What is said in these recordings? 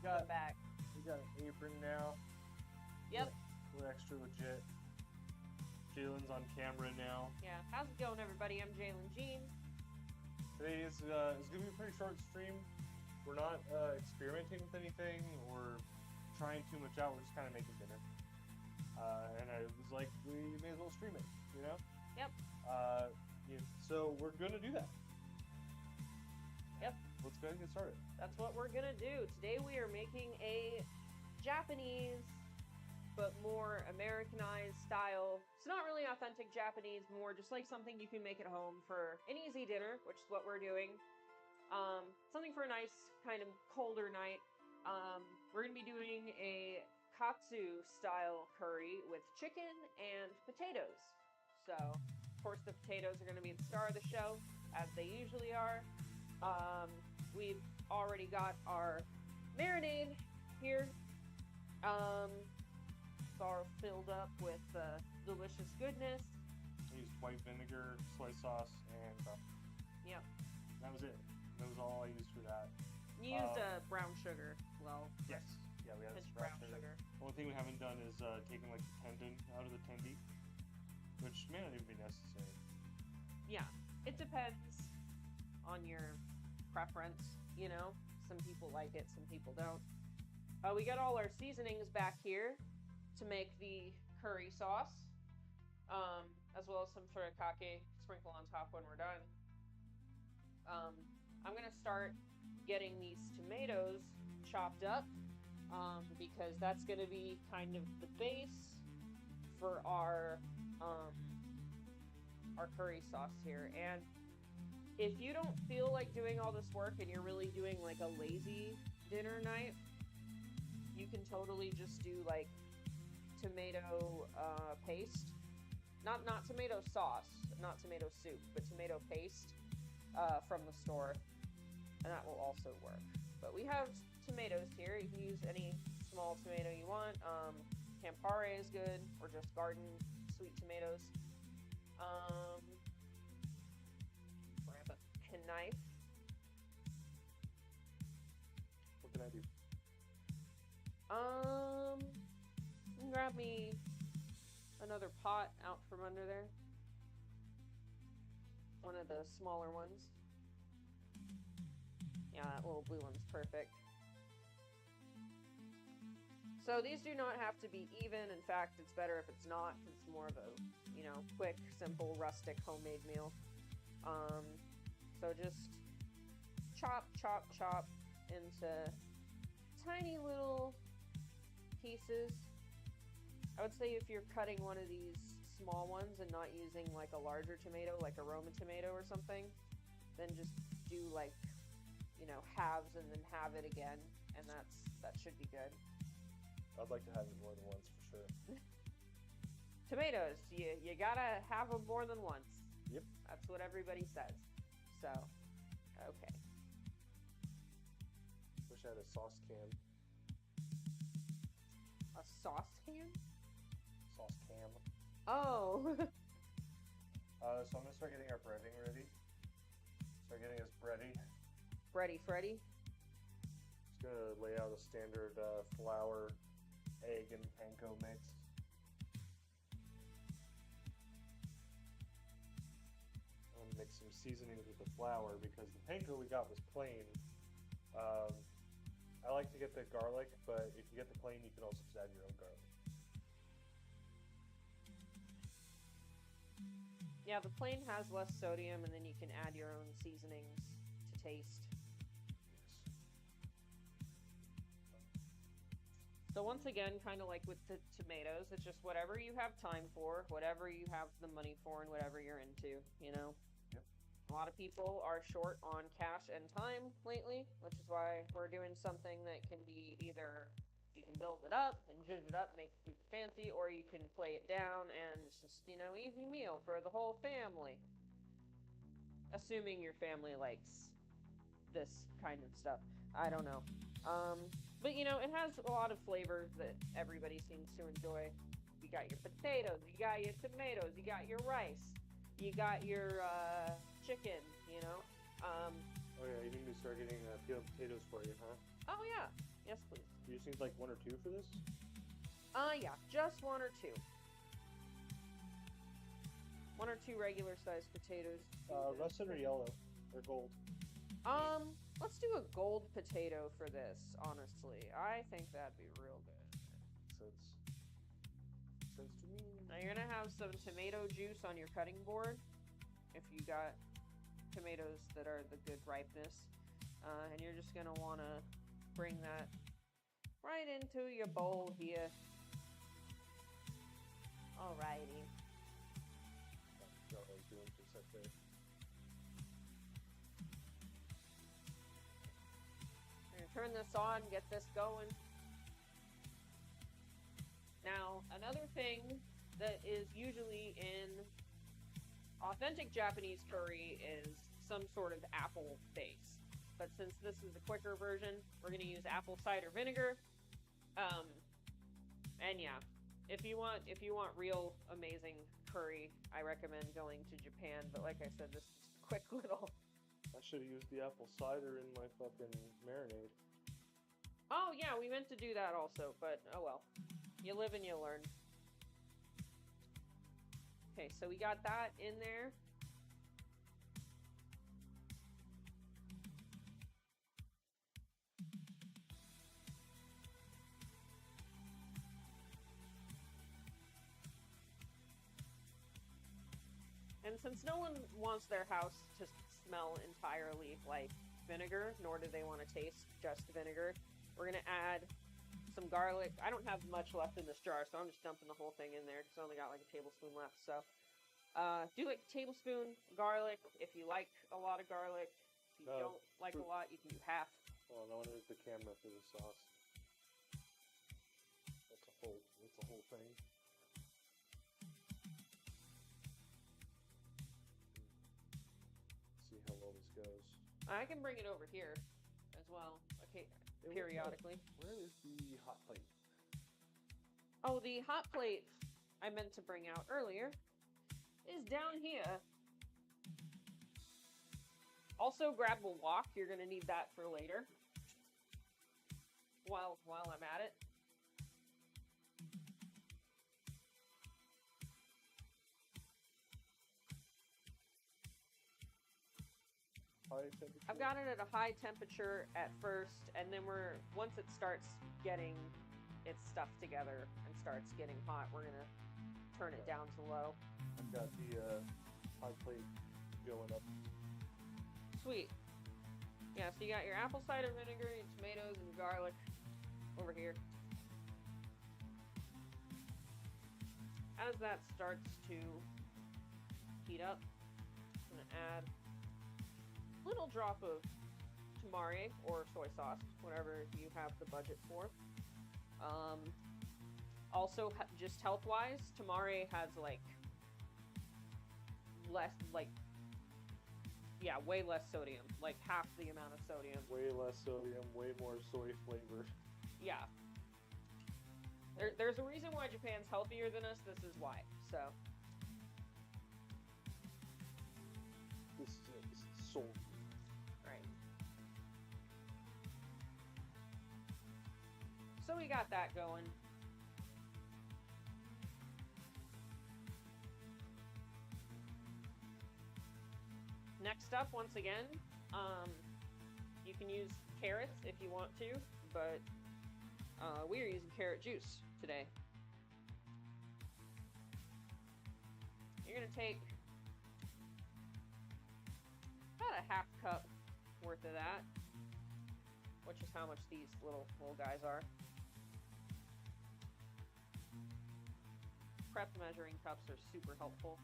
got back. we got an apron now. Yep. We're extra legit. Jalen's on camera now. Yeah. How's it going, everybody? I'm Jalen Jean. Today is it's gonna be a pretty short stream. We're not experimenting with anything or trying too much out. We're just kind of making dinner. And I was like, we may as well stream it, you know? Yep. So we're gonna do that. Yep. Let's go ahead and get started. That's what we're gonna do. Today we are making a Japanese, but more Americanized style. It's not really authentic Japanese, more just like something you can make at home for an easy dinner, which is what we're doing. Something for a nice kind of colder night. We're gonna be doing a katsu style curry with chicken and potatoes. So, of course, the potatoes are gonna be the star of the show, as they usually are. We've already got our marinade here. It's all filled up with delicious goodness. I used white vinegar, soy sauce, and Yep. that was it. That was all I used for that. You used brown sugar as well. Yes. Yeah, we had Pinch some brown sugar. The only thing we haven't done is taking like the tendon out of the tendy, which may not even be necessary. Yeah, it depends on your preference, you know? Some people like it, some people don't. We got all our seasonings back here to make the curry sauce, as well as some furikake sprinkle on top when we're done. I'm gonna start getting these tomatoes chopped up, because that's gonna be kind of the base for our curry sauce here. And if you don't feel like doing all this work and you're really doing like a lazy dinner night, you can totally just do like tomato paste. Not tomato sauce, not tomato soup, but tomato paste from the store, and that will also work. But we have tomatoes here. You can use any small tomato you want. Campari is good, or just garden sweet tomatoes. Grab a knife. What can I do? Grab me another pot out from under there. One of the smaller ones. Yeah, that little blue one's perfect. So these do not have to be even. In fact, it's better if it's not, because it's more of a, you know, quick, simple, rustic, homemade meal. So just chop into tiny little pieces. I would say if you're cutting one of these small ones and not using like a larger tomato, like a Roma tomato or something, then just do like, you know, halves and then halve it again, and that should be good. I'd like to have it more than once for sure. Tomatoes, you gotta have them more than once. Yep. That's what everybody says. So, okay. Wish I had a sauce can. A sauce can? Sauce cam. Oh. So I'm gonna start getting our breading ready. Start getting us bready. Bready Freddy. Just gonna lay out a standard flour, egg, and panko mix. I'm gonna mix some seasonings with the flour because the panko we got was plain. I like to get the garlic, but if you get the plain, you can also just add your own garlic. Yeah, the plain has less sodium, and then you can add your own seasonings to taste. Yes. So once again, kind of like with the tomatoes, it's just whatever you have time for, whatever you have the money for, and whatever you're into, you know? Yep. A lot of people are short on cash and time lately, which is why we're doing something that can be either you can build it up and zhuzh it up, make it fancy, or you can play it down and it's just, you know, easy meal for the whole family. Assuming your family likes this kind of stuff. I don't know. But, you know, it has a lot of flavors that everybody seems to enjoy. You got your potatoes, you got your tomatoes, you got your rice, you got your chicken, you know. Oh yeah, you need to start getting peeled potatoes for you, huh? Oh yeah, Yes, please. Do you just need like 1 or 2 for this? Yeah, just 1 or 2. 1 or 2 regular sized potatoes. Russet or yellow? Or gold? Let's do a gold potato for this, honestly. I think that'd be real good. Sense to me. Now you're gonna have some tomato juice on your cutting board, if you got tomatoes that are the good ripeness. And you're just gonna wanna bring that right into your bowl here. Alrighty. Doing just up there. We're gonna turn this on, get this going. Now, another thing that is usually in authentic Japanese curry is some sort of apple base. But since this is a quicker version, we're going to use apple cider vinegar. And yeah, if you want real amazing curry, I recommend going to Japan. But like I said, this is a quick little... I should have used the apple cider in my fucking marinade. Oh yeah, we meant to do that also, but oh well. You live and you learn. Okay, so we got that in there. And since no one wants their house to smell entirely like vinegar, nor do they want to taste just vinegar, we're going to add some garlic. I don't have much left in this jar, so I'm just dumping the whole thing in there because I only got like a tablespoon left. So do like a tablespoon garlic if you like a lot of garlic. If you don't like a lot, you can do half. Oh, no one is the camera for the sauce. That's a whole thing. See how well this goes. I can bring it over here as well, okay, periodically. Where is the hot plate? Oh, the hot plate I meant to bring out earlier is down here. Also, grab a wok. You're going to need that for later. While I'm at it. High temperature? I've got it at a high temperature at first, and then once it starts getting its stuff together and starts getting hot, we're going to turn it down to low. I've got the hot plate going up. Sweet. Yeah, so you got your apple cider vinegar, your tomatoes, and your garlic over here. As that starts to heat up, I'm going to add a little drop of tamari or soy sauce, whatever you have the budget for. Also, just health-wise, tamari has way less sodium, like half the amount of sodium. Way less sodium, way more soy flavor. Yeah. There's a reason why Japan's healthier than us. This is why. So. This is soul food. Right. So we got that going. Next up, once again, you can use carrots if you want to, but we are using carrot juice today. You're going to take about a half cup worth of that, which is how much these little guys are. Prep measuring cups are super helpful.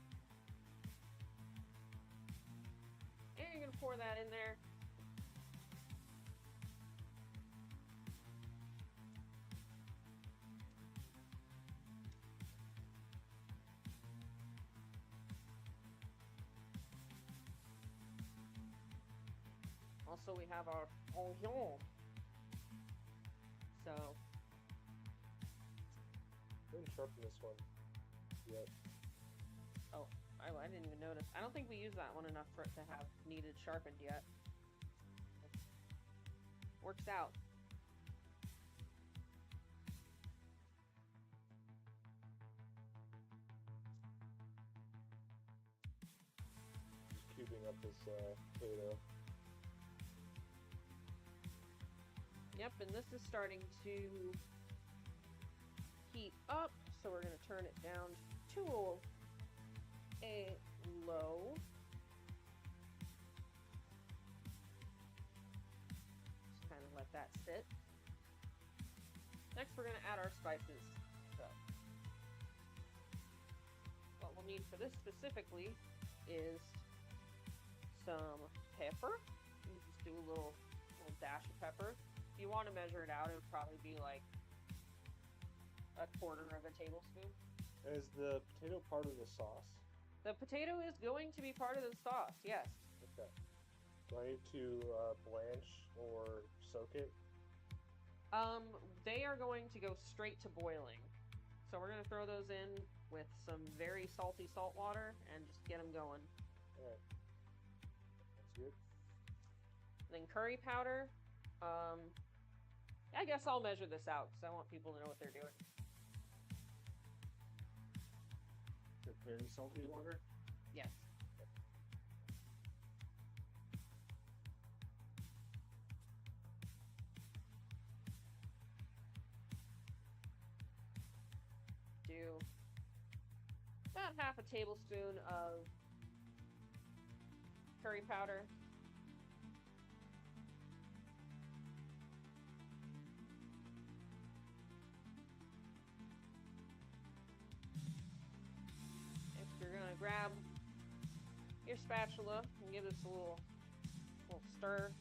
And you're going to pour that in there. Also, we have our onion. So. I didn't sharpen this one yet. Oh. I didn't even notice. I don't think we used that one enough for it to have needed sharpened yet. Works out. about this potato. Yep, and this is starting to heat up, so we're going to turn it down to a low. Just kind of let that sit. Next, we're going to add our spices. So, what we'll need for this specifically is some pepper. You just do a little dash of pepper. If you want to measure it out, it would probably be like a quarter of a tablespoon. Is the potato part of the sauce? The potato is going to be part of the sauce, yes. Okay. Do I need to blanch or soak it? They are going to go straight to boiling. So we're going to throw those in with some very salty salt water and just get them going. Alright. That's good. Then curry powder. I guess I'll measure this out because I want people to know what they're doing. Is it very salty water? Yes. Do about half a tablespoon of curry powder. You're gonna grab your spatula and give this a little stir.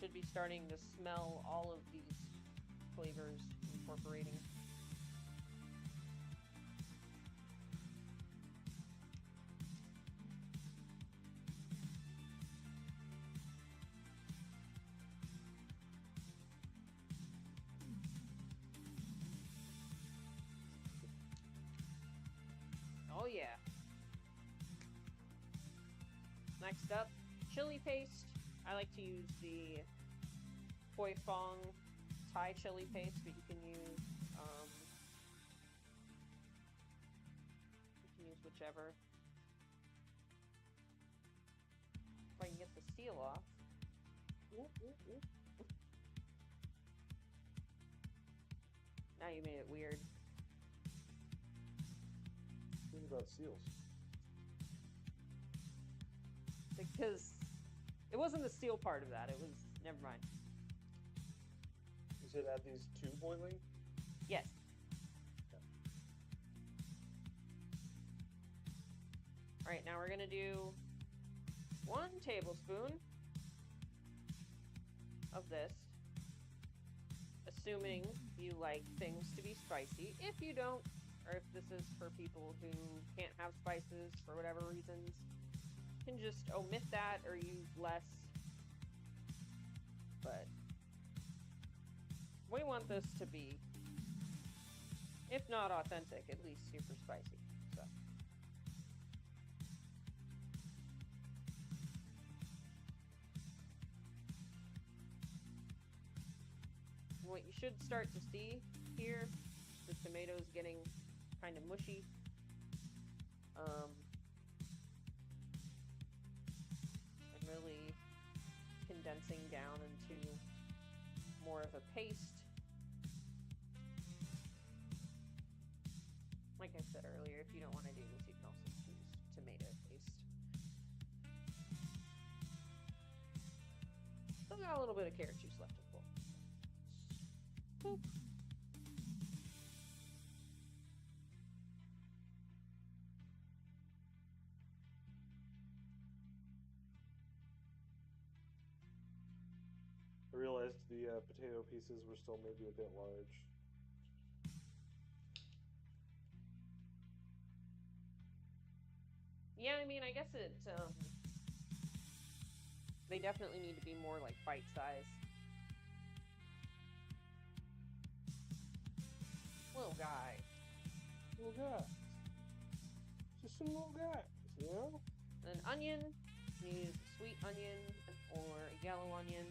Should be starting to smell all of these flavors incorporating. Oh yeah. Next up, chili paste. I like to use the Hoi Fong Thai chili paste, but you can use whichever. If I can get the seal off. Now you made it weird. Think about seals. Because it wasn't the steel part of that. It was, never mind. You said add these to boiling? Yes. Okay. All right, now we're gonna do 1 tablespoon of this, assuming you like things to be spicy. If you don't, or if this is for people who can't have spices for whatever reasons, you can just omit that or use less. But we want this to be, if not authentic, at least super spicy. So what you should start to see here, the tomatoes getting kind of mushy. And really condensing down into more of a paste. Like I said earlier, if you don't want to do this, you can also use tomato paste. Still got a little bit of carrot juice left in the bowl. Boop. I realized the potato pieces were still maybe a bit large. Yeah, I mean, I guess it, they definitely need to be more like bite size. Little guy. Little guys. Just some little guys, you know? An onion, you can use a sweet onion or a yellow onion.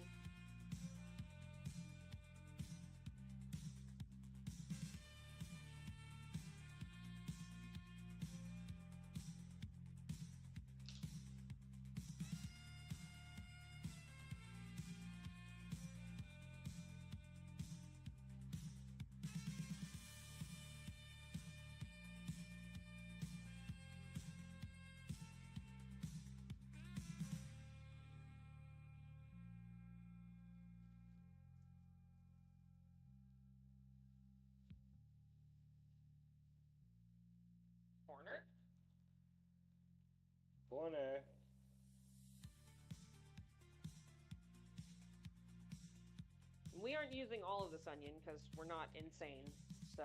aren't using all of this onion because we're not insane. So,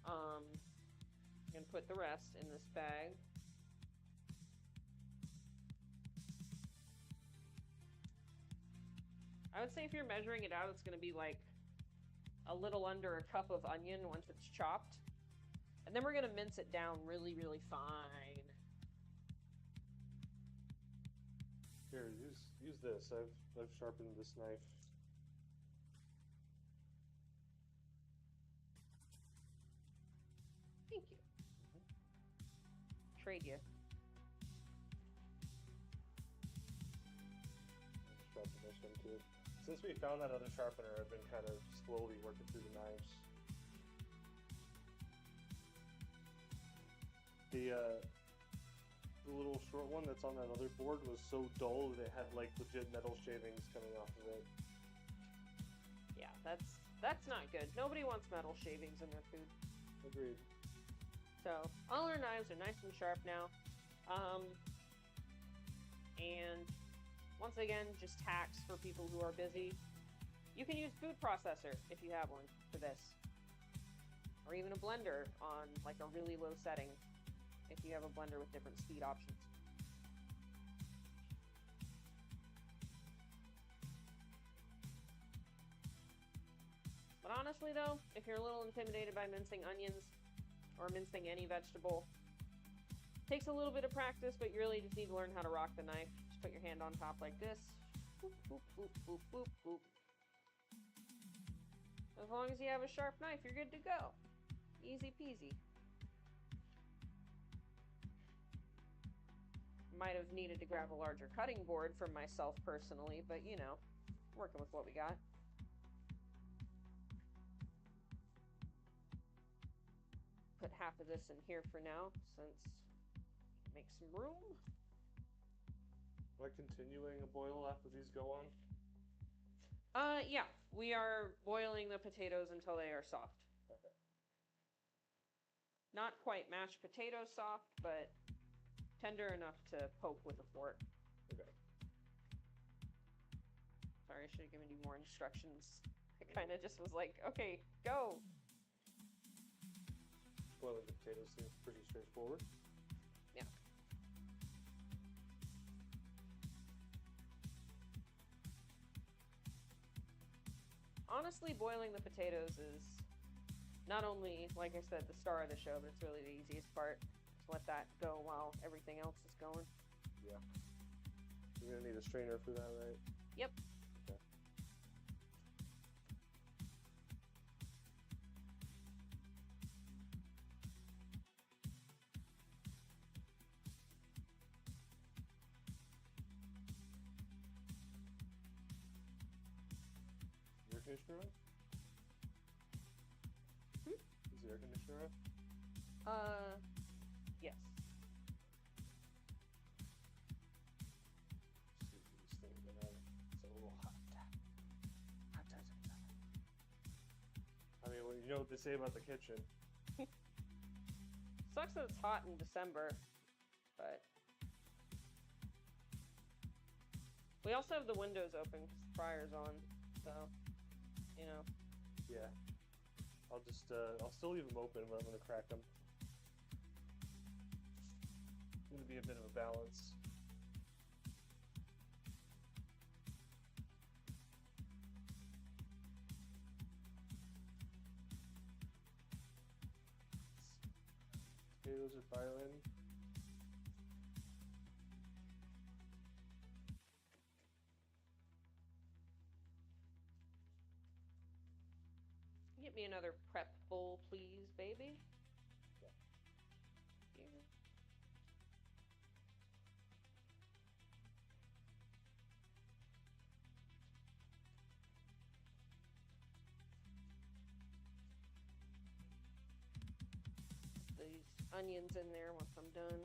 I'm gonna put the rest in this bag. I would say if you're measuring it out, it's gonna be like a little under a cup of onion once it's chopped. And then we're gonna mince it down really, really fine. Here, use this. I've sharpened this knife. Thank you. Trade you. Sharpen this one too. Since we found that other sharpener, I've been kind of slowly working through the knives. The little short one that's on that other board was so dull that it had like legit metal shavings coming off of it. Yeah, that's not good. Nobody wants metal shavings in their food. Agreed. So all our knives are nice and sharp now. And once again, just hacks for people who are busy. You can use food processor if you have one for this. Or even a blender on like a really low setting if you have a blender with different speed options. But honestly though, if you're a little intimidated by mincing onions or mincing any vegetable, it takes a little bit of practice, but you really just need to learn how to rock the knife. Just put your hand on top like this. Boop, boop, boop, boop, boop, boop. As long as you have a sharp knife, you're good to go. Easy peasy. Might have needed to grab a larger cutting board for myself personally, but you know, working with what we got. Put half of this in here for now, since make some room. Am I continuing a boil after these go on? Yeah, we are boiling the potatoes until they are soft. Okay. Not quite mashed potato soft, but tender enough to poke with a fork. Okay. Sorry, I should have given you more instructions. I kind of just was like, okay, go. Boiling the potatoes seems pretty straightforward. Yeah. Honestly, boiling the potatoes is not only, like I said, the star of the show, but it's really the easiest part. Just let that go while everything else is going. Yeah. You're gonna need a strainer for that, right? Yep. Okay. Air conditioner on? Is the air conditioner on? Yes. See if these things are on. It's a little hot. I mean, well, you know what they say about the kitchen. Sucks that it's hot in December, but we also have the windows open because the fryer's on, so, you know. Yeah. I'll still leave them open, but I'm gonna crack them. It's gonna be a bit of a balance. Potatoes are boiling. Get me another prep bowl, please, baby. Yeah. Here. These onions in there once I'm done.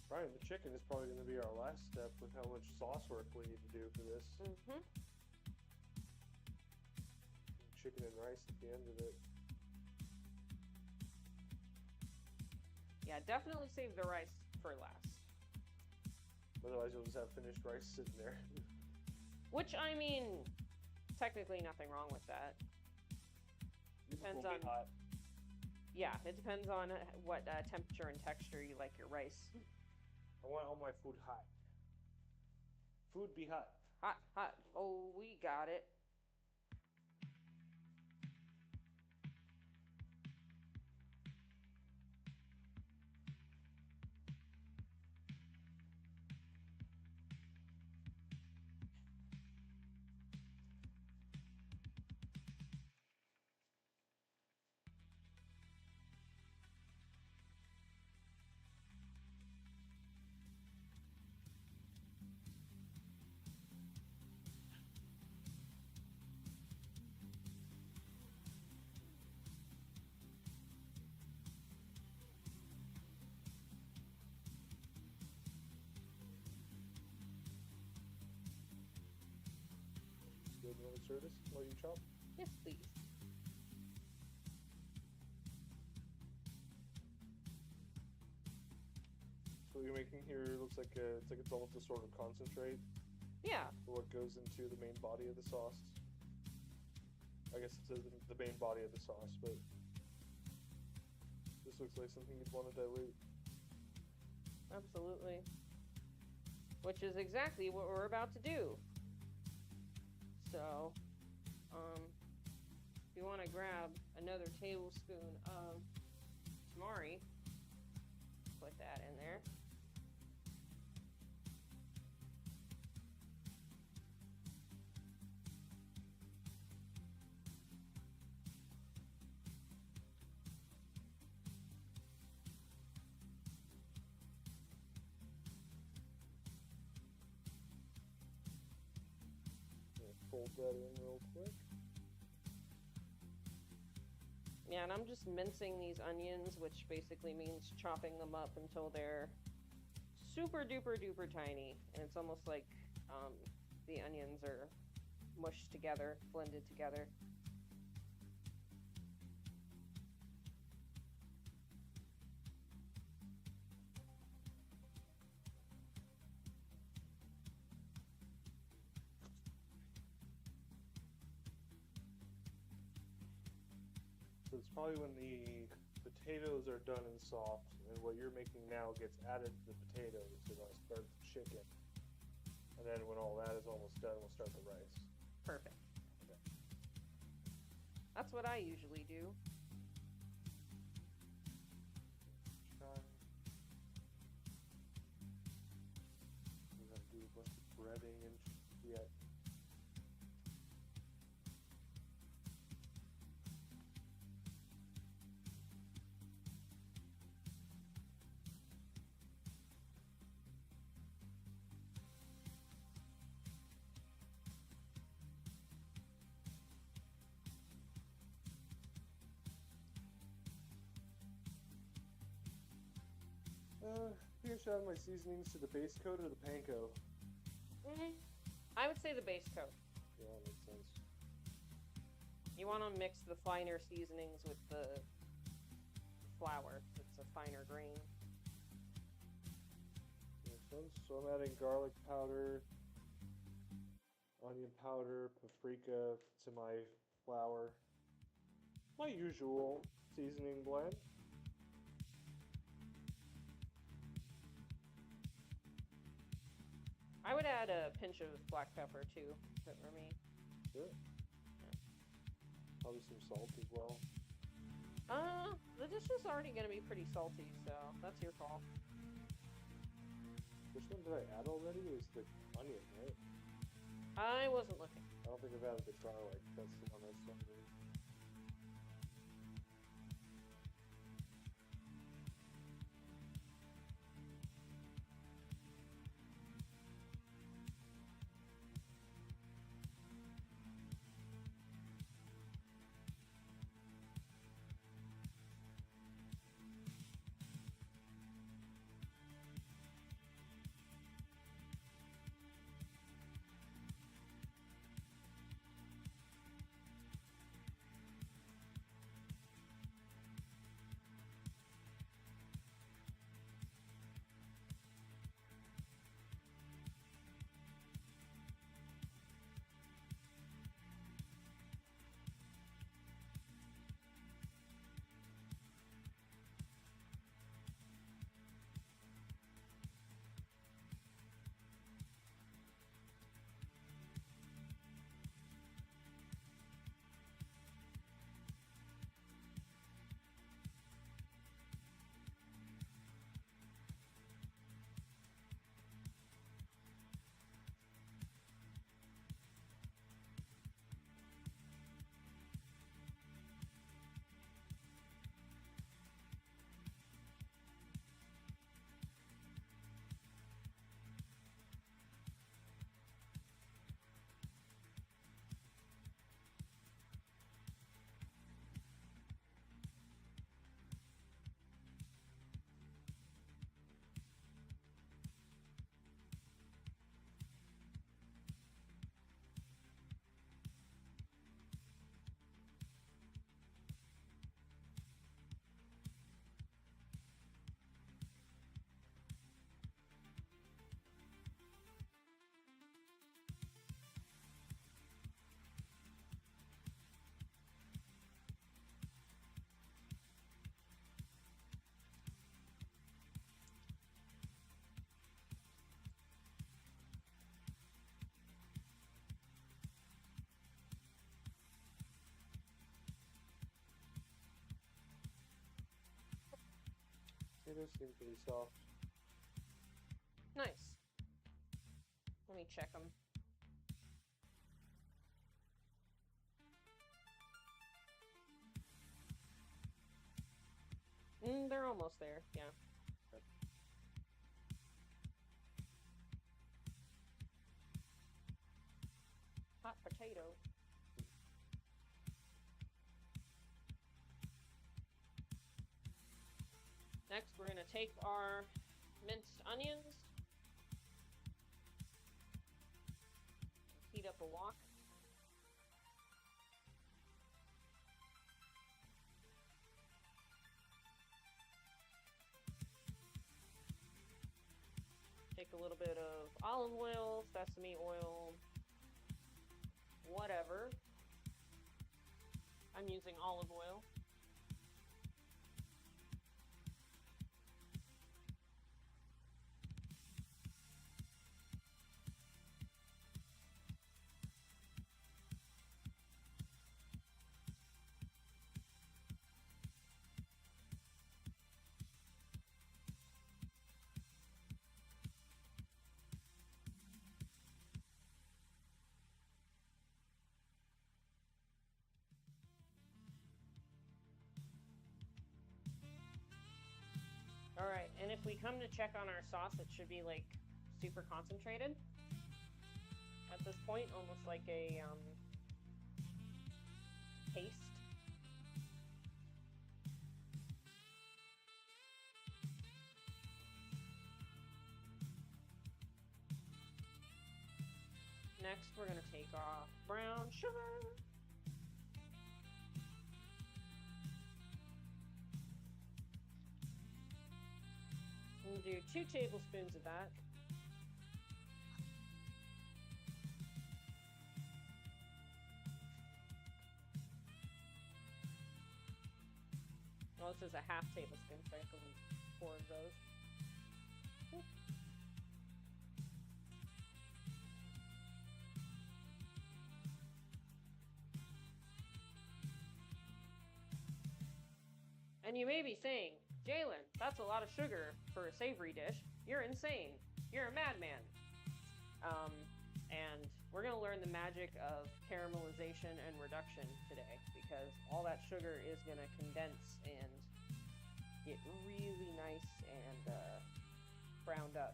Brian, the chicken is probably going to be our last step with how much sauce work we need to do for this. Mm-hmm. Chicken and rice at the end of it. Yeah, definitely save the rice for last. Otherwise, you'll just have finished rice sitting there. Which, I mean, technically nothing wrong with that. Depends Will on be hot. Yeah, it depends on what temperature and texture you like your rice. I want all my food hot. Food be hot. Hot, hot. Oh, we got it. You want to serve this while you chop? Yes, please. So what you're making here looks like it's almost a sort of concentrate Yeah. for what goes into the main body of the sauce. I guess it says the main body of the sauce, but this looks like something you'd want to dilute. Absolutely. Which is exactly what we're about to do. So, if you want to grab another tablespoon of tamari, put that in there. Fold that in real quick. Yeah, and I'm just mincing these onions, which basically means chopping them up until they're super duper duper tiny. And it's almost like the onions are mushed together, blended together. So it's probably when the potatoes are done and soft, and what you're making now gets added to the potatoes. You're going to start the chicken. And then when all that is almost done, we'll start the rice. Perfect. Okay. That's what I usually do. Try. We're going to do a bunch of breading and yet. I think I should add my seasonings to the base coat or the panko. I would say the base coat. Yeah, that makes sense. You want to mix the finer seasonings with the flour. It's a finer grain. Makes sense. So I'm adding garlic powder, onion powder, paprika to my flour. My usual seasoning blend. I would add a pinch of black pepper too, for me. Sure. Yeah. Probably some salt as well. The dish is already going to be pretty salty, so that's your call. Which one did I add already? It was the onion, right? I wasn't looking. I don't think I've added the garlic. That's the one that's under. Potatoes seem pretty soft. Nice. Let me check them. They're almost there, yeah. Okay. Hot potato. Next, we're going to take our minced onions, heat up a wok. Take a little bit of olive oil, sesame oil, whatever. I'm using olive oil. Alright, and if we come to check on our sauce, it should be like super concentrated at this point, almost like a paste. Next, we're going to take off brown sugar. We'll do 2 tablespoons of that. Well, this is a half tablespoon, so I have to leave 4 of those. Oop. And you may be saying, Jalen, that's a lot of sugar for a savory dish. You're insane. You're a madman. And we're going to learn the magic of caramelization and reduction today, because all that sugar is going to condense and get really nice and browned up.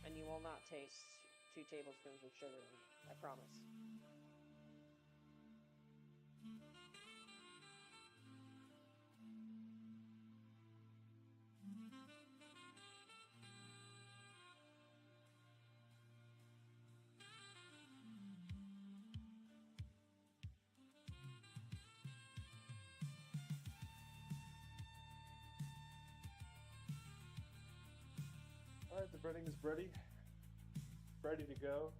And you will not taste 2 tablespoons of sugar, I promise. Alright, the breading is ready. Ready to go.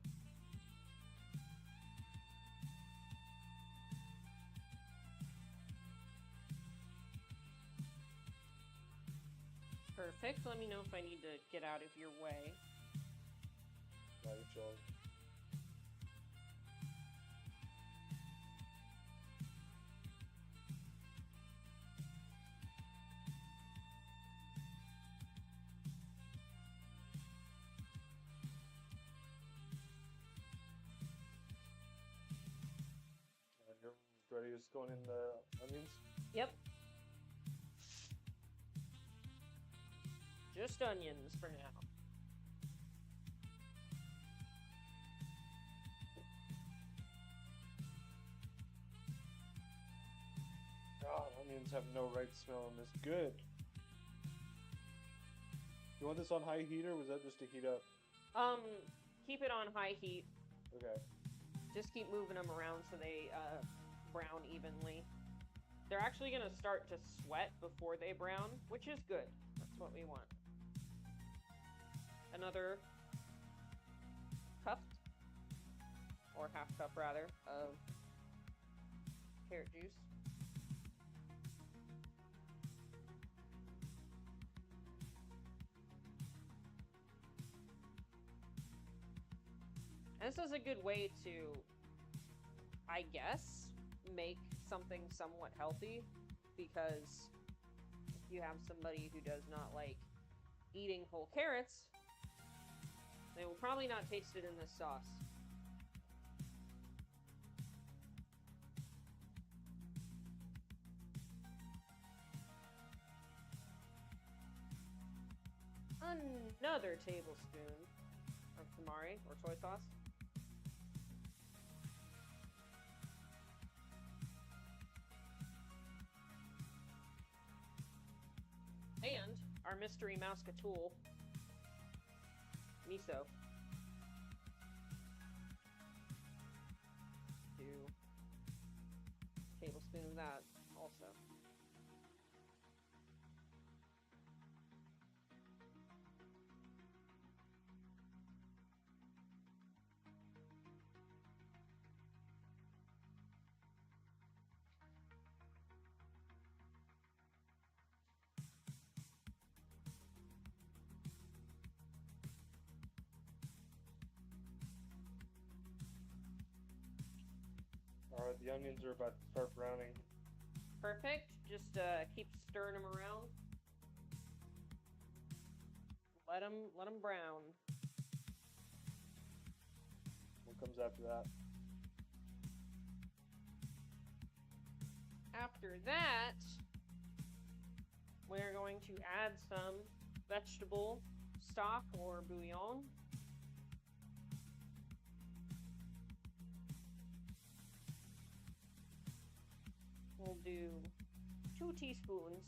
Perfect. Let me know if I need to get out of your way. Now you're chilling. Ready, just going in the onions? Yep. Just onions for now. God, onions have no right smell in this. Good. You want this on high heat, or was that just to heat up? Keep it on high heat. Okay. Just keep moving them around so they brown evenly. They're actually going to start to sweat before they brown, which is good. That's what we want. Another cup, or half cup rather, of carrot juice. And this is a good way to, I guess, make something somewhat healthy, because you have somebody who does not like eating whole carrots, they will probably not taste it in this sauce. Another tablespoon of tamari, or soy sauce. And our mystery Muscatool miso. 2 tablespoons of that also. Alright, the onions are about to start browning. Perfect. Just keep stirring them around. Let them brown. What comes after that? After that, we're going to add some vegetable stock or bouillon. We'll do 2 teaspoons.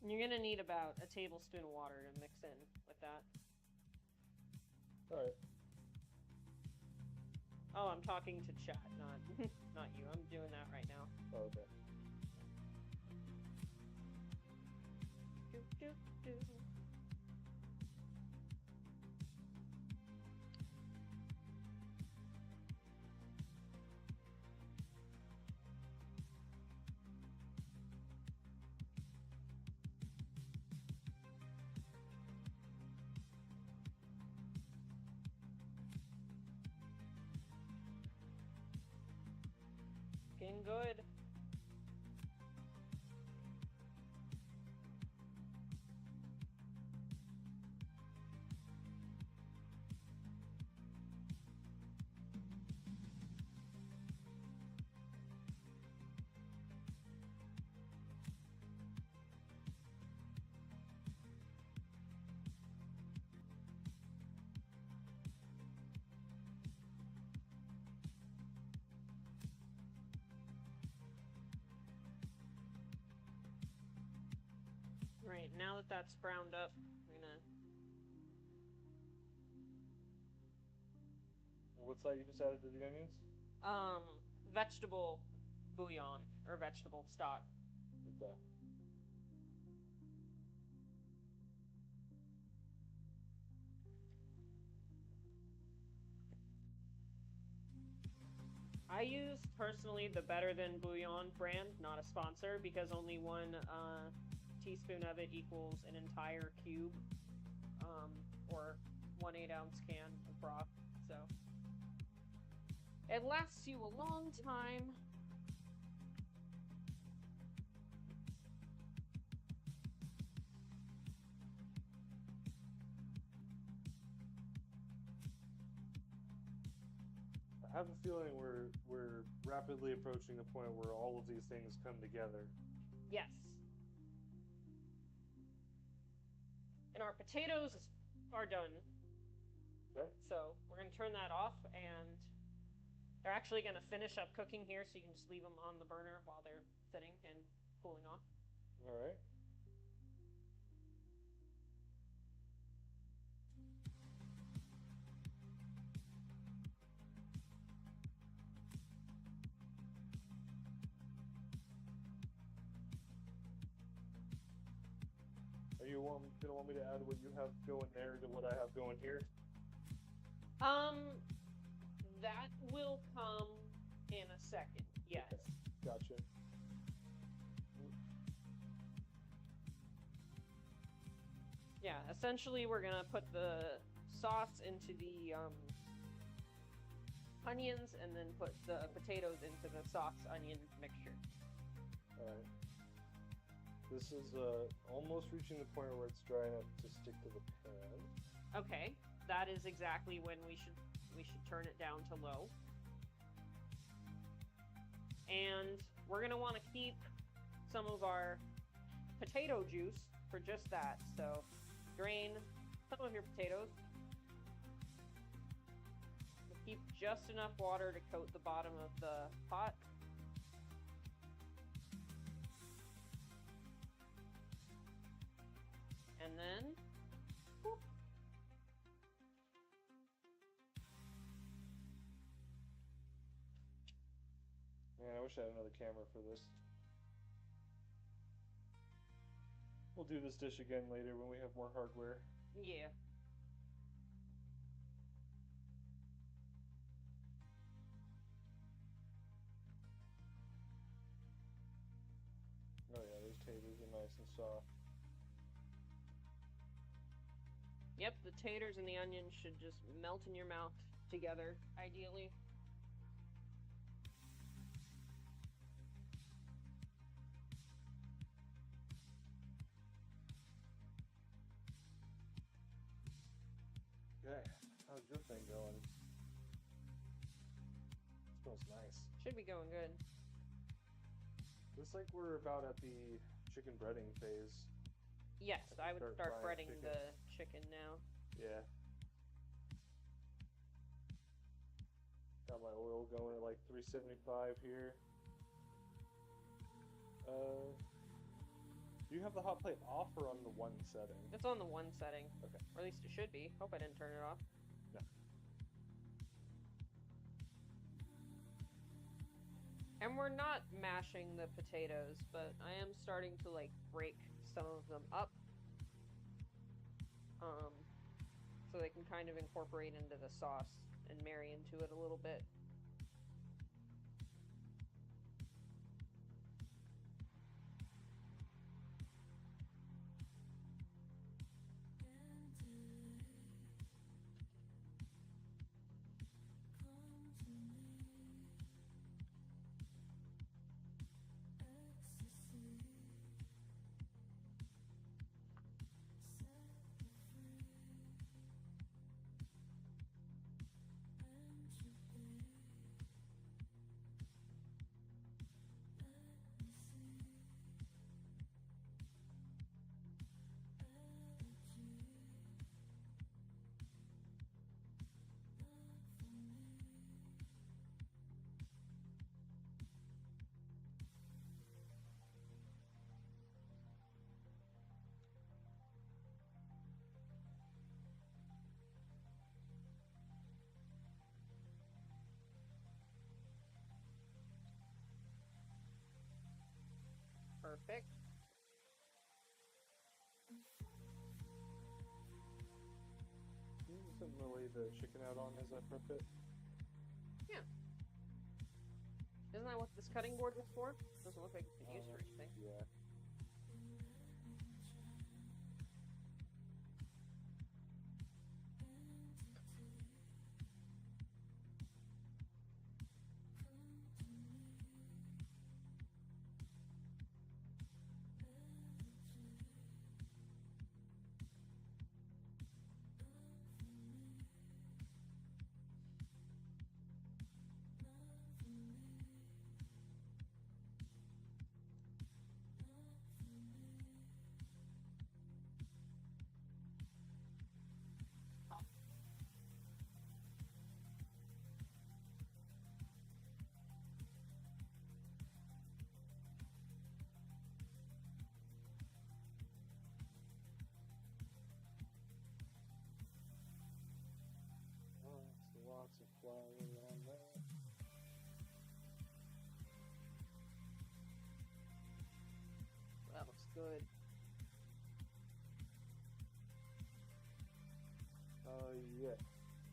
You're gonna need about a tablespoon of water to mix in with that. Alright. Oh, I'm talking to chat, not not you. I'm doing that right now. Oh, okay. Do, do, do. Looking good. Right, now that that's browned up, we're gonna... What's that you just added to the onions? Vegetable bouillon, or vegetable stock. Okay. I use, personally, the Better Than Bouillon brand, not a sponsor, because only 1 teaspoon of it equals an entire cube, or 1 8-ounce can of broth, so it lasts you a long time. I have a feeling we're rapidly approaching the point where all of these things come together. Yes. And our potatoes are done. Okay. So we're going to turn that off, and they're actually going to finish up cooking here, so you can just leave them on the burner while they're sitting and cooling off. All right. Are Are you gonna want me to add what you have going there to what I have going here? That will come in a second. Yes. Okay. Gotcha. Yeah, essentially we're gonna put the sauce into the onions and then put the potatoes into the sauce onion mixture. Alright. This is almost reaching the point where it's dry enough to stick to the pan. Okay, that is exactly when we should turn it down to low. And we're gonna want to keep some of our potato juice for just that. So drain some of your potatoes. Keep just enough water to coat the bottom of the pot. And then, whoop. Man, I wish I had another camera for this. We'll do this dish again later when we have more hardware. Yeah. Oh yeah, those taters are nice and soft. Yep, the taters and the onions should just melt in your mouth together, ideally. Okay, how's your thing going? It smells nice. Should be going good. Looks like we're about at the chicken breading phase. Yes, I would start frying breading chicken. the chicken now. Yeah. Got my oil going at like 375 here. Do you have the hot plate off or on the one setting? It's on the one setting. Okay. Or at least it should be. Hope I didn't turn it off. No. And we're not mashing the potatoes, but I am starting to like break some of them up. So they can kind of incorporate into the sauce and marry into it a little bit. Perfect. Can you just lay the chicken out on as I prep it? Yeah. Isn't that what this cutting board was for? Doesn't look like it's been used for anything. Yeah. Yeah.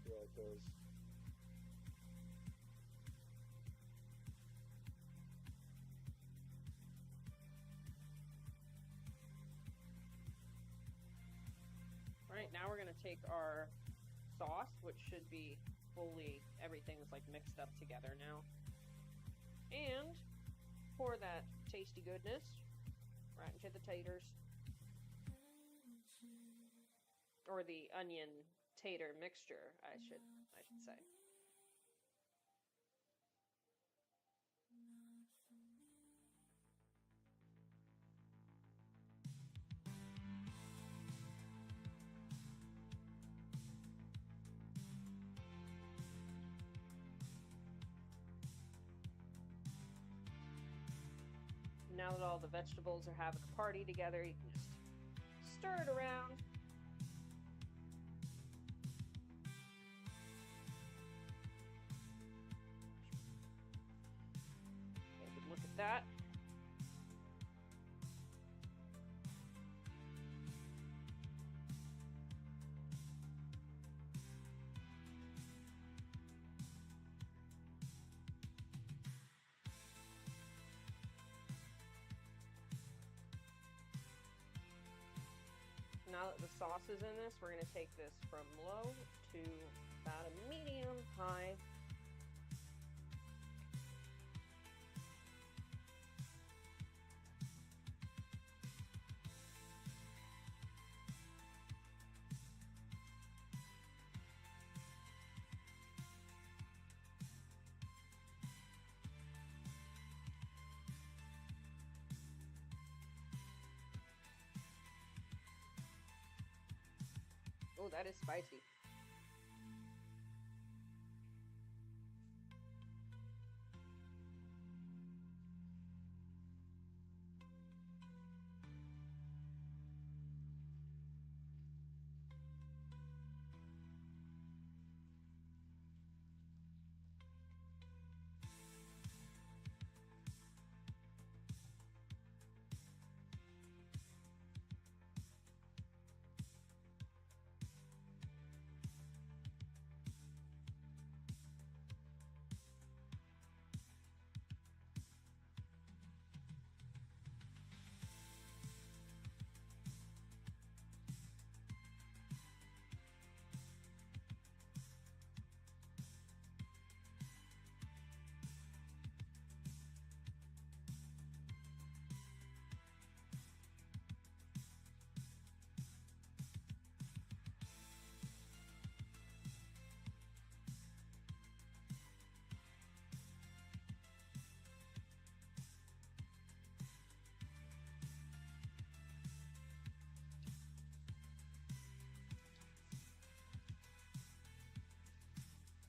Yeah, it does. Alright, now we're gonna take our sauce, which should be fully, everything's like mixed up together now. And pour that tasty goodness right into the taters. Or the onion tater mixture, I should say. Now that all the vegetables are having a party together, you can just stir it around. Take a look at that. Now that the sauce is in this, we're going to take this from low to about a medium high. Oh, that is spicy.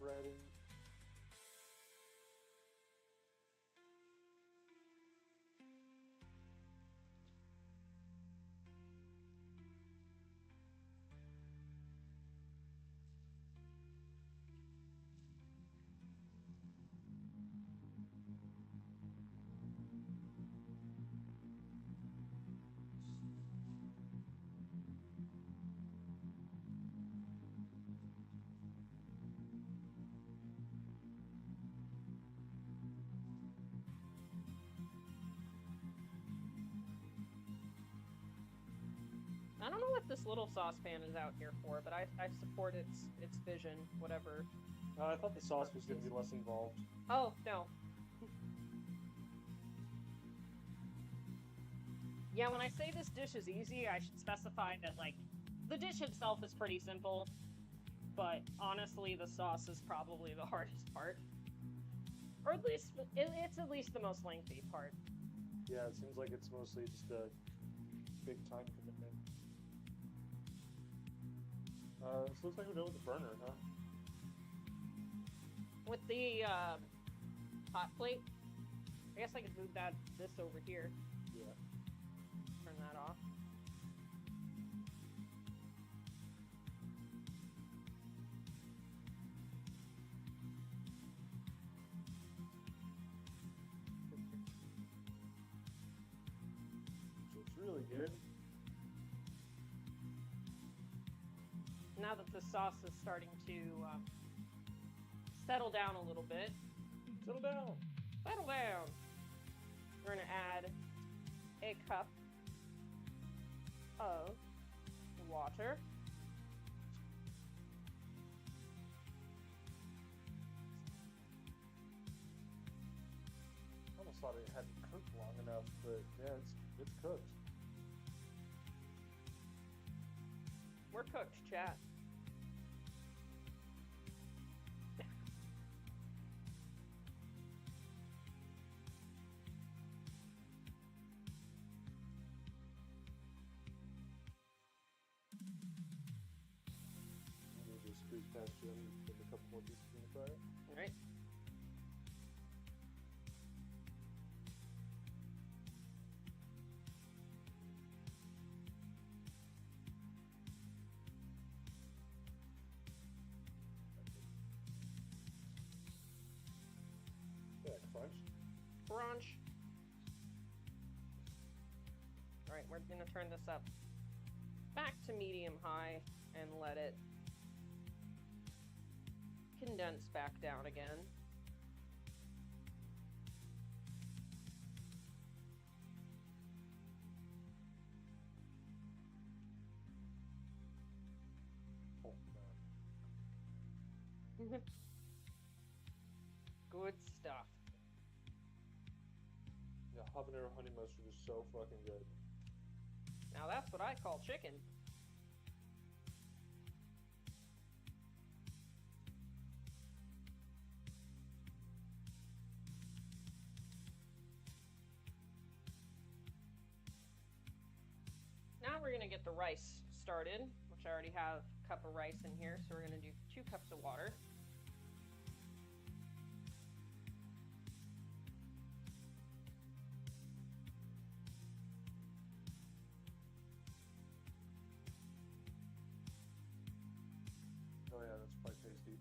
Breading. I don't know what this little saucepan is out here for, but I support its vision, whatever. I thought the sauce was going to be less involved. Oh, no. Yeah, when I say this dish is easy, I should specify that, like, the dish itself is pretty simple, but honestly, the sauce is probably the hardest part. Or at least, it's at least the most lengthy part. Yeah, it seems like it's mostly just a big time commitment. This looks like we're done with the burner, huh? With the hot plate, I guess I could move this over here. Yeah. Turn that off. So it's really good. now that the sauce is starting to settle down a little bit, Settle down. we're going to add a cup of water. I almost thought it hadn't cooked long enough, but yeah, it's cooked. We're cooked, chat. We'll just squeeze past you and put a couple more pieces in the fryer. All right. Yeah, crunch. Crunch. All right, we're going to turn this up back to medium-high and let it condense back down again. Oh, man. Good stuff. Yeah, habanero honey mustard is so fucking good. Now that's what I call chicken. Now we're gonna get the rice started, which I already have a cup of rice in here, so we're gonna do 2 cups of water. Oh yeah, that's quite tasty.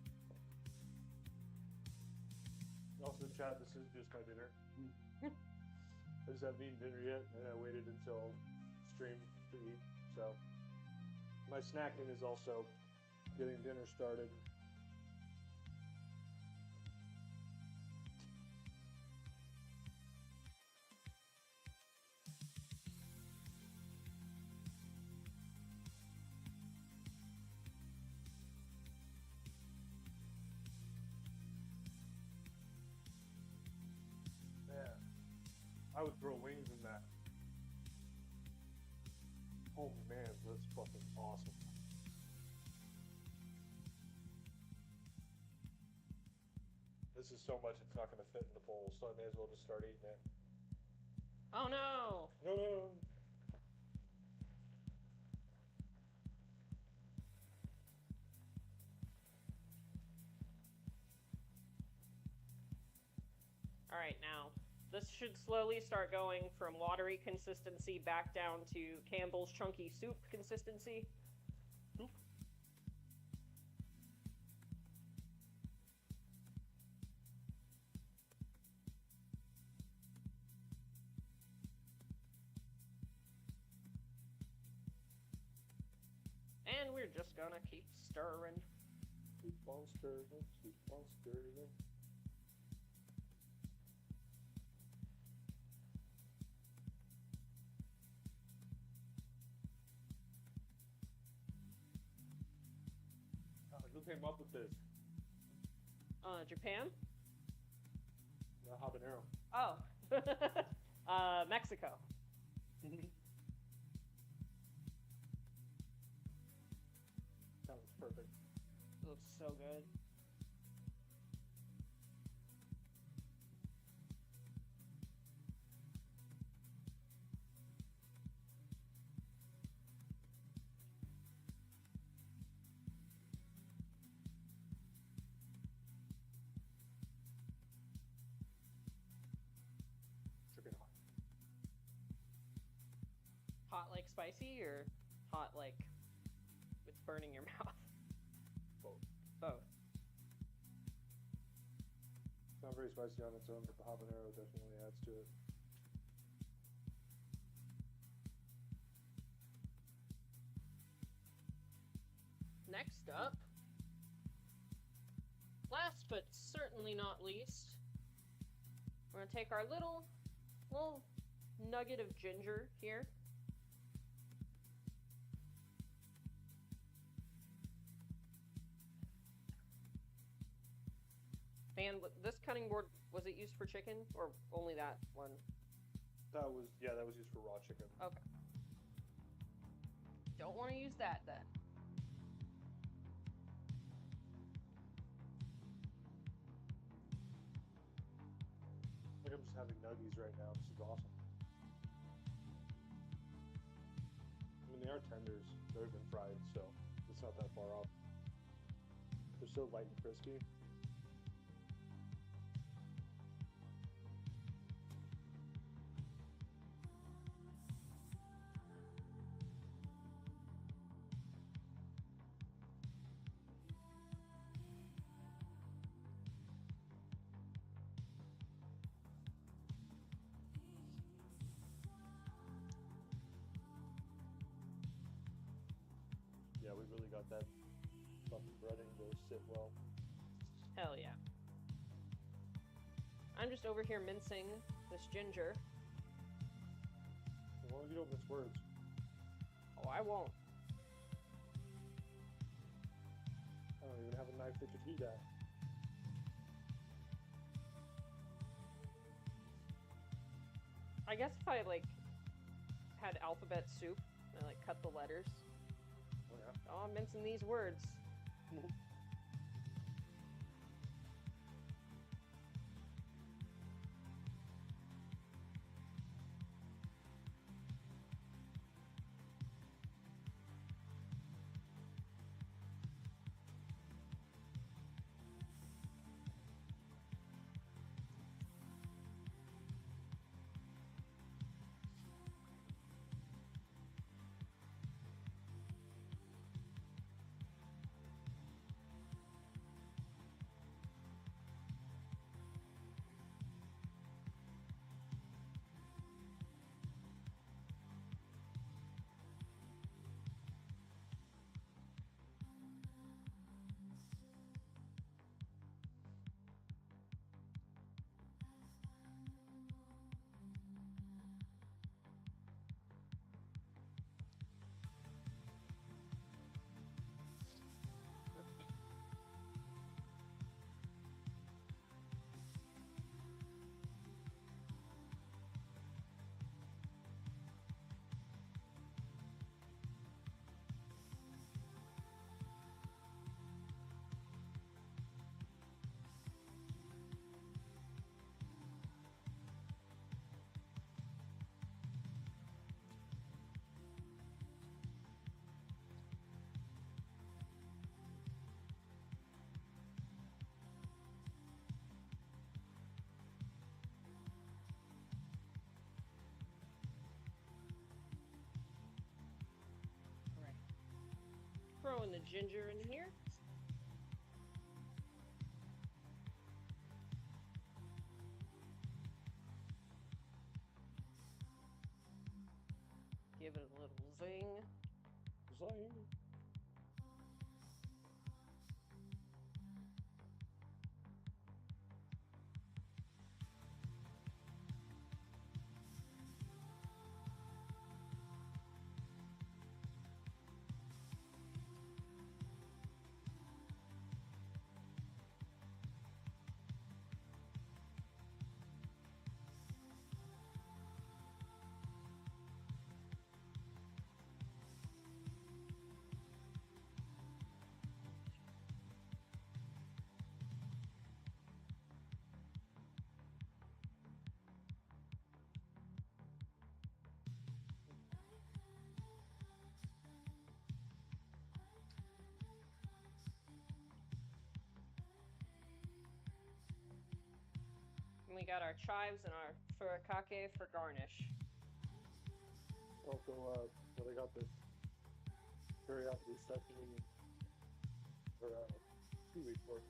Also, chat, this is just my dinner. I just haven't eaten dinner yet, and I waited until stream to eat. So my snacking is also getting dinner started. Man, I would throw wings in that. Oh man, that's fucking awesome. This is so much it's not going to fit in the bowl, so I may as well just start eating it. Oh no! No. All right, now this should slowly start going from watery consistency back down to Campbell's chunky soup consistency. And we're just gonna keep stirring. Keep on stirring, keep on stirring. Who came up with this? Japan? The habanero. Oh. Mexico. That was perfect. It looks so good. Chicken hot. Hot like spicy or hot like it's burning your mouth? Both. Both. It's not very spicy on its own, but the habanero definitely adds to it. Next up, last but certainly not least, we're gonna take our little nugget of ginger here. And this cutting board, was it used for chicken or only that one? That was used for raw chicken. Okay. Don't want to use that then. Like I'm just having nuggies right now. This is awesome. I mean, they are tenders. They've been fried, so it's not that far off. They're so light and crispy. Yeah, we really got that fucking breading to sit well. Hell yeah. I'm just over here mincing this ginger. As long as you don't miss words. Oh, I won't. I don't even have a knife that could do that. I guess if I had alphabet soup and I cut the letters. Oh yeah. Oh, I'm mincing these words. Throwing the ginger in here. Give it a little zing. Zing. And we got our chives and our furikake for garnish. Also, what I got this teriyaki stuffing for seaweed pork.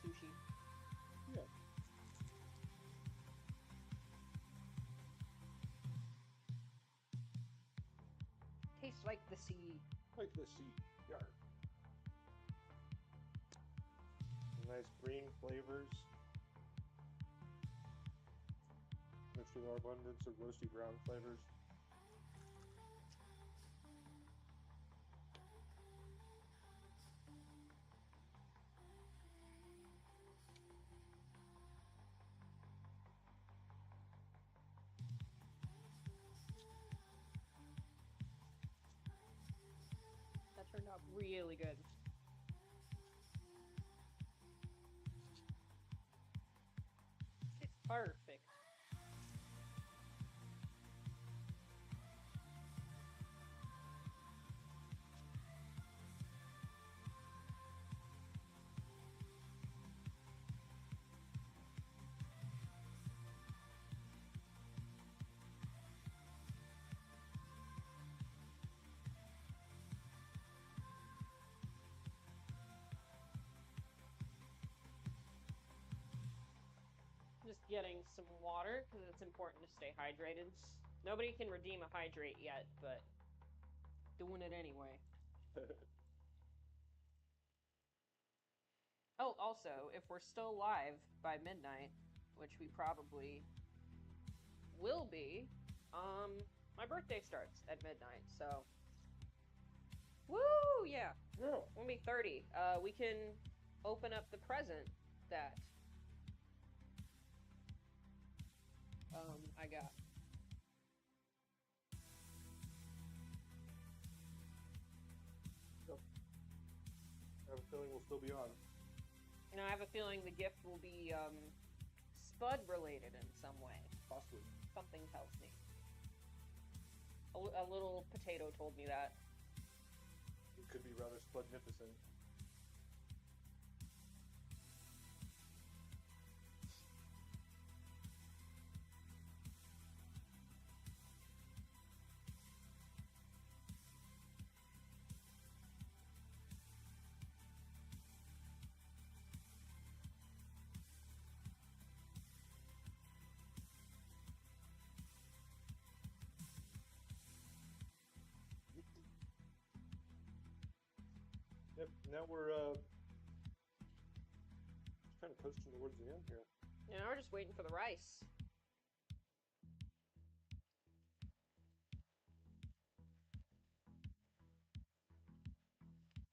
sushi. Yeah. Tastes like the sea. Like the sea. Yard. Nice green flavors. Mixed with our abundance of roasty brown flavors. That turned out really good. It's perfect. Just getting some water because it's important to stay hydrated. Nobody can redeem a hydrate yet, but doing it anyway. Oh, also, if we're still live by midnight, which we probably will be, my birthday starts at midnight, so woo, yeah. Yeah. When we 30, we can open up the present that I got. Yep. I have a feeling we'll still be on. And I have a feeling the gift will be Spud related in some way. Possibly. Something tells me. A little potato told me that. It could be rather spudnificent. Yep, now we're just kind of coasting towards the end here. And now we're just waiting for the rice.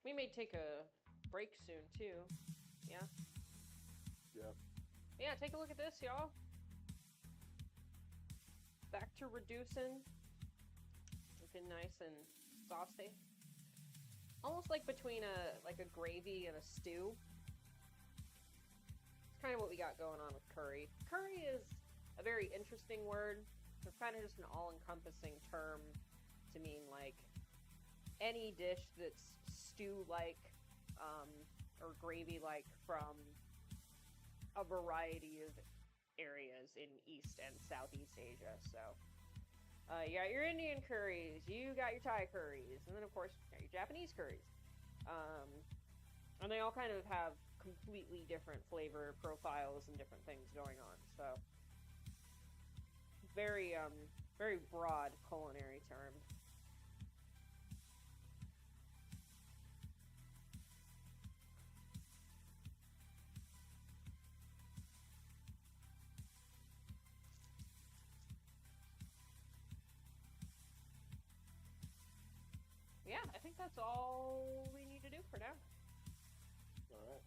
We may take a break soon too. Yeah? Yeah. Yeah, take a look at this, y'all. Back to reducing. Looking nice and saucy. Almost like between a gravy and a stew. It's kind of what we got going on with curry. Curry is a very interesting word. It's kind of just an all-encompassing term to mean like any dish that's stew-like or gravy-like from a variety of areas in East and Southeast Asia. So you got your Indian curries, you got your Thai curries, and then of course you got your Japanese curries. And they all kind of have completely different flavor profiles and different things going on. So very very broad culinary term. Yeah, I think that's all we need to do for now. Alright.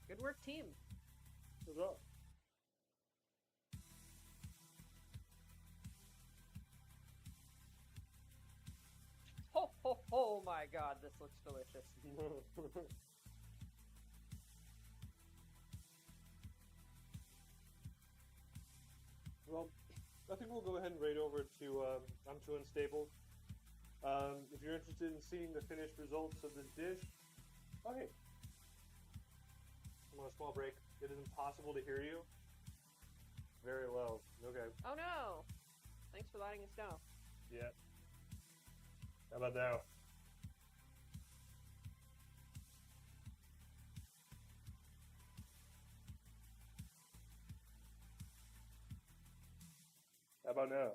Good work, team. What's up? Ho, ho, ho, my God, this looks delicious. Well, I think we'll go ahead and raid over to I'm Too Unstable. If you're interested in seeing the finished results of this dish, okay. I'm on a small break. It is impossible to hear you. Very low. Okay. Oh no! Thanks for letting us know. Yeah. How about now? about now?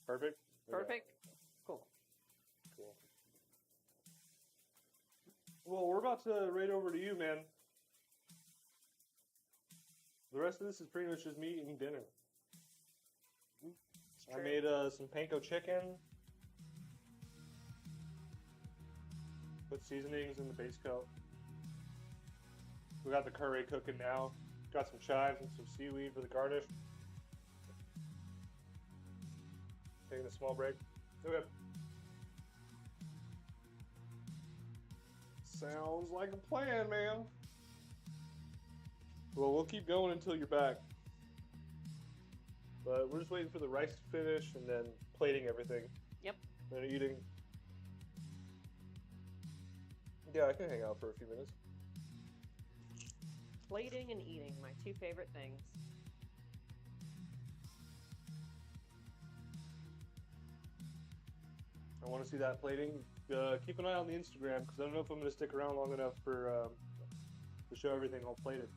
Perfect? Okay. Perfect? Cool. Cool. Well, we're about to raid over to you, man. The rest of this is pretty much just me eating dinner. I made some panko chicken. Put seasonings in the base coat. We got the curry cooking now. Got some chives and some seaweed for the garnish. Taking a small break. Okay. Sounds like a plan, man. Well, we'll keep going until you're back. But we're just waiting for the rice to finish and then plating everything. Yep. And eating. Yeah, I can hang out for a few minutes. Plating and eating, my two favorite things. I want to see that plating. Keep an eye on the Instagram because I don't know if I'm going to stick around long enough for to show everything all plated.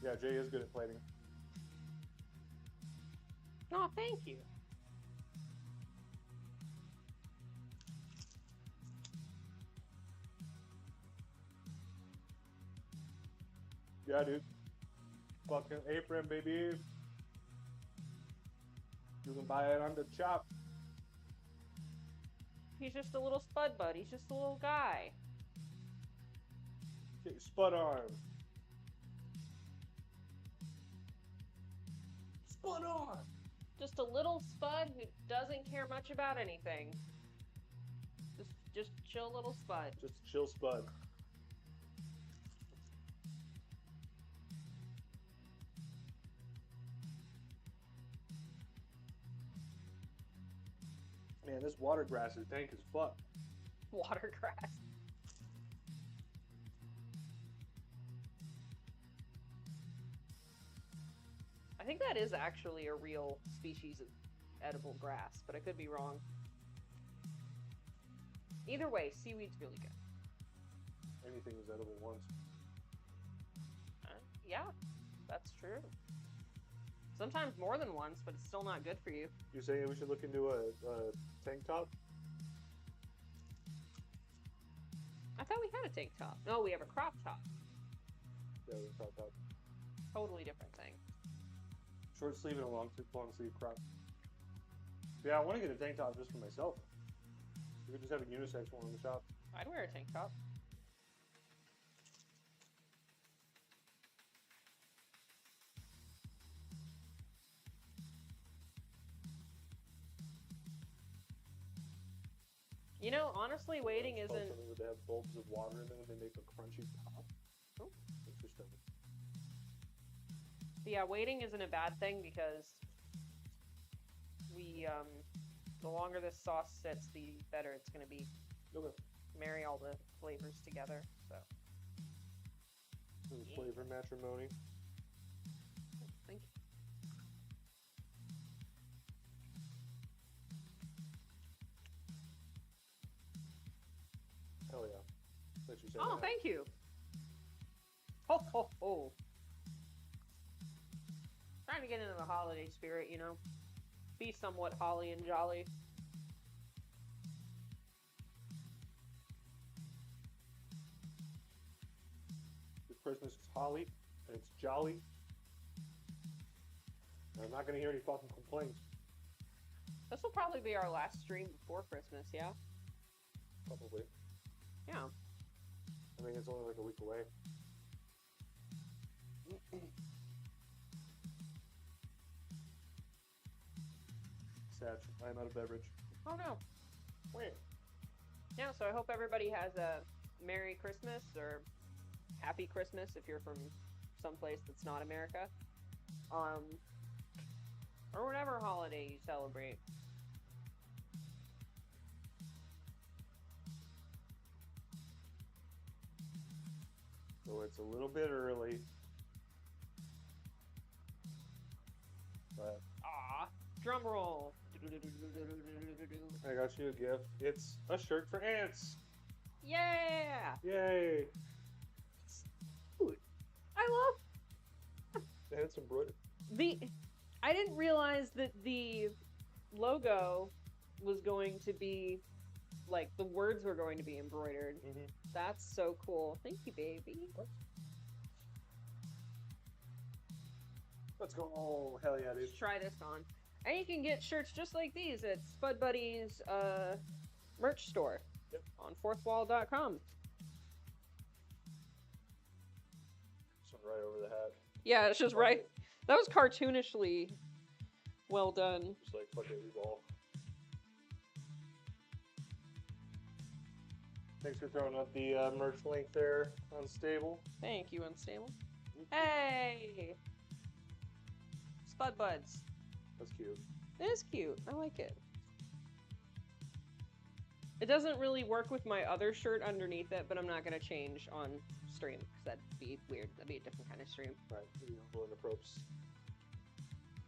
Yeah, Jay is good at plating. Oh, thank you. Yeah, dude. Fucking apron, baby. You can buy it on the shop. He's just a little spud bud. He's just a little guy. Get your spud on. Spud on. Just a little spud who doesn't care much about anything. Just chill little spud. Just a chill spud. Man, this water grass is dank as fuck. Watergrass. I think that is actually a real species of edible grass, but I could be wrong. Either way, seaweed's really good. Anything is edible once. Yeah, that's true. Sometimes more than once, but it's still not good for you. You're saying we should look into a tank top? I thought we had a tank top. No, we have a crop top. Yeah, we crop top. Totally different thing. Short sleeve and a long sleeve crop. Yeah, I want to get a tank top just for myself. We could just have a unisex one in the shop. I'd wear a tank top. You know, honestly, waiting isn't... Something where they have bulbs of water in them and they make a crunchy top. Oh. Interesting. But yeah, waiting isn't a bad thing because we, the longer this sauce sits, the better it's going to be. Okay. Marry all the flavors together, so. Flavor matrimony. Thank you. Hell yeah. Let you say Oh, that. thank you. Ho, ho, ho. Trying to get into the holiday spirit, you know. Be somewhat holly and jolly. Christmas is holly and it's jolly. And I'm not going to hear any fucking complaints. This will probably be our last stream before Christmas, yeah? Probably. Yeah. I mean, it's only like a week away. Satch, I'm out of beverage. Oh no. Wait. Yeah, so I hope everybody has a Merry Christmas or Happy Christmas if you're from someplace that's not America. Or whatever holiday you celebrate. So it's a little bit early. But Ah, drum roll. I got you a gift. It's a shirt for ants. Yeah! Yay! Dude, I love And it's embroidered. I didn't realize that the logo was going to be like the words were going to be embroidered. Mm-hmm. That's so cool. Thank you, baby. Let's go. Oh, hell yeah, dude. Let's try this on. And you can get shirts just like these at Spud Buddy's merch store. Yep. On fourthwall.com. This one right over the hat. Yeah, it's just right. That was cartoonishly well done. Just like fuck it, we ball. Thanks for throwing up the merch link there, Unstable. Thank you, Unstable. Hey! Spud Buds. That's cute. It is cute. I like it. It doesn't really work with my other shirt underneath it, but I'm not going to change on stream, because that'd be weird. That'd be a different kind of stream. Right, you know, blowing the props.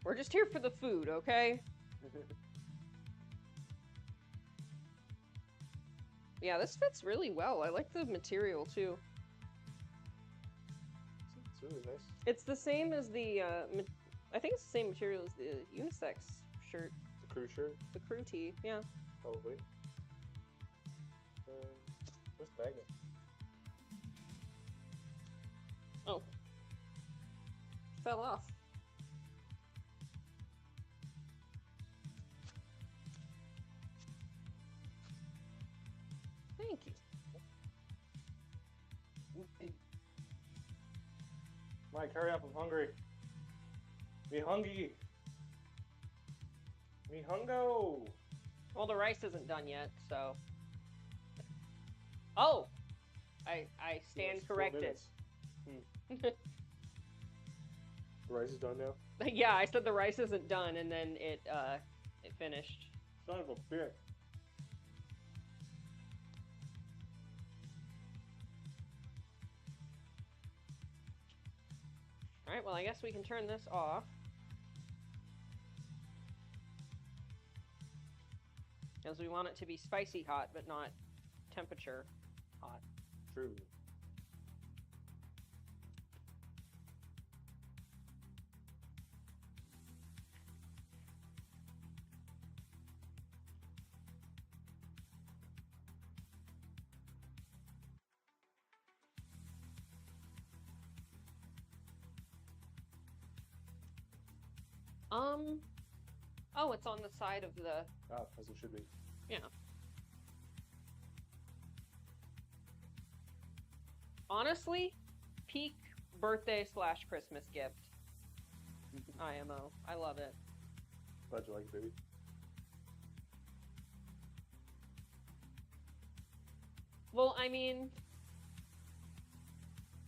We're just here for the food, okay? Yeah, this fits really well. I like the material, too. It's really nice. It's the same as the, I think it's the same material as the unisex shirt. The crew shirt? The crew tee, yeah. Probably. Where's the magnet? Oh. Fell off. Thank you. Mike, hurry up, I'm hungry. Me hungry. Me hungo. Well, the rice isn't done yet, so... Oh! I stand Yes, 4 corrected. minutes. The rice is done now? Yeah, I said the rice isn't done, and then it finished. Son of a bitch. Alright, well, I guess we can turn this off. As we want it to be spicy hot, but not temperature hot. True. Oh, it's on the side of the... Ah, as it should be. Yeah. Honestly, peak birthday/Christmas gift. IMO. I love it. Glad you like it, baby. Well, I mean,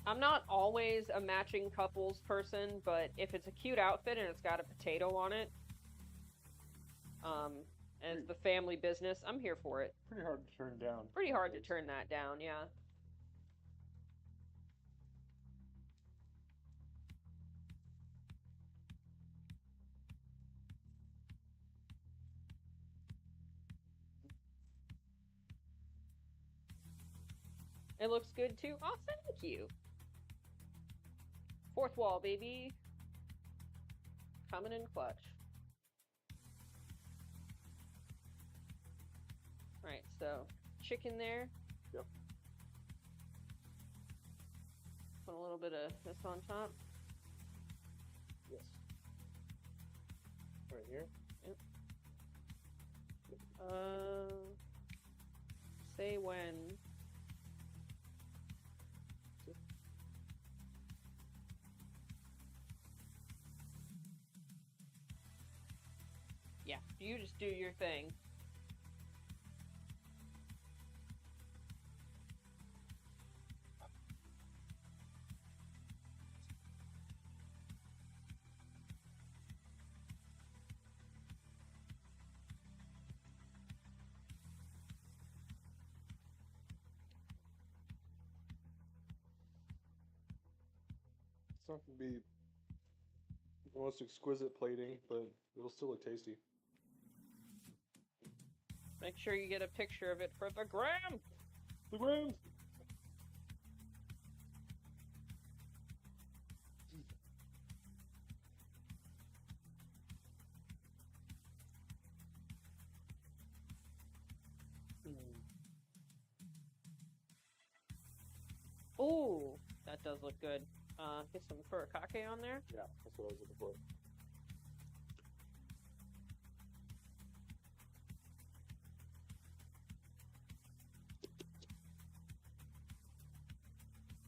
I'm not always a matching couples person, but if it's a cute outfit and it's got a potato on it, as the family business, I'm here for it. Pretty hard to turn down. Pretty hard to turn that down, yeah. It looks good too. Oh, thank you. Fourth wall, baby. Coming in clutch. Right, so chicken there. Yep. Put a little bit of this on top. Yes. Right here. Yep. Say when. Yeah, you just do your thing. It's not going to be the most exquisite plating, but it'll still look tasty. Make sure you get a picture of it for the gram. The gram. Ooh, that does look good. Get some furikake on there. Yeah, that's what I was looking for.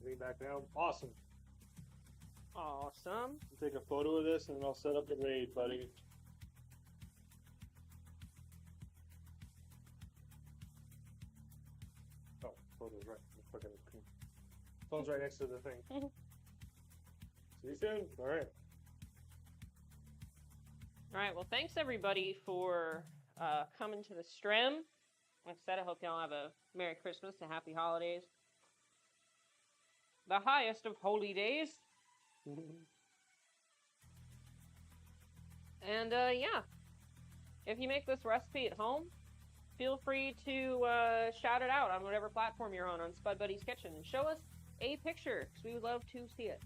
Lean back down. Awesome. Awesome. I'll take a photo of this and then I'll set up the raid, buddy. Oh, photo's right. Fucking phone's right next to the thing. See you soon. All right. All right. Well, thanks everybody for coming to the stream. Like I said, I hope y'all have a Merry Christmas and Happy Holidays. The highest of holy days. And yeah, if you make this recipe at home, feel free to shout it out on whatever platform you're on Spud Buddy's Kitchen. And show us a picture, because we would love to see it.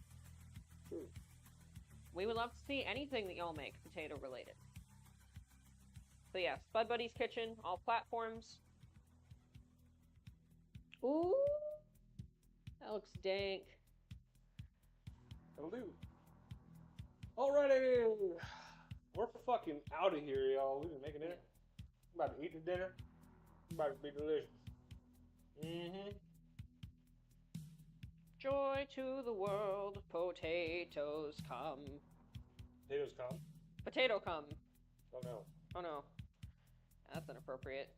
We would love to see anything that y'all make potato related. So yeah, Spud Buddy's Kitchen, all platforms. Ooh, that looks dank. That'll do. Alrighty, we're fucking out of here, y'all. We've been making dinner. I'm about to eat the dinner. It's about to be delicious. Joy to the world, potatoes come. Potatoes come. Potato come. Oh no. Oh no. That's inappropriate.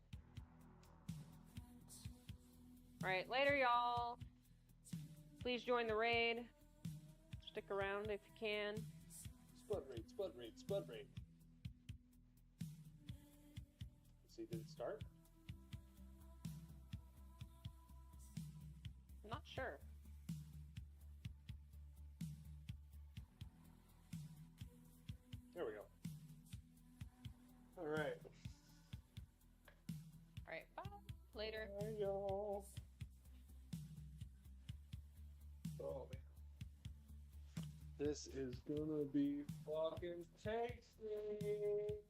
Alright, later y'all. Please join the raid. Stick around if you can. Spud raid, spud raid, spud raid. Let's see, did it start? I'm not sure. There we go. Alright. Alright, bye. Later. Bye, y'all. Oh, man. This is gonna be fucking tasty.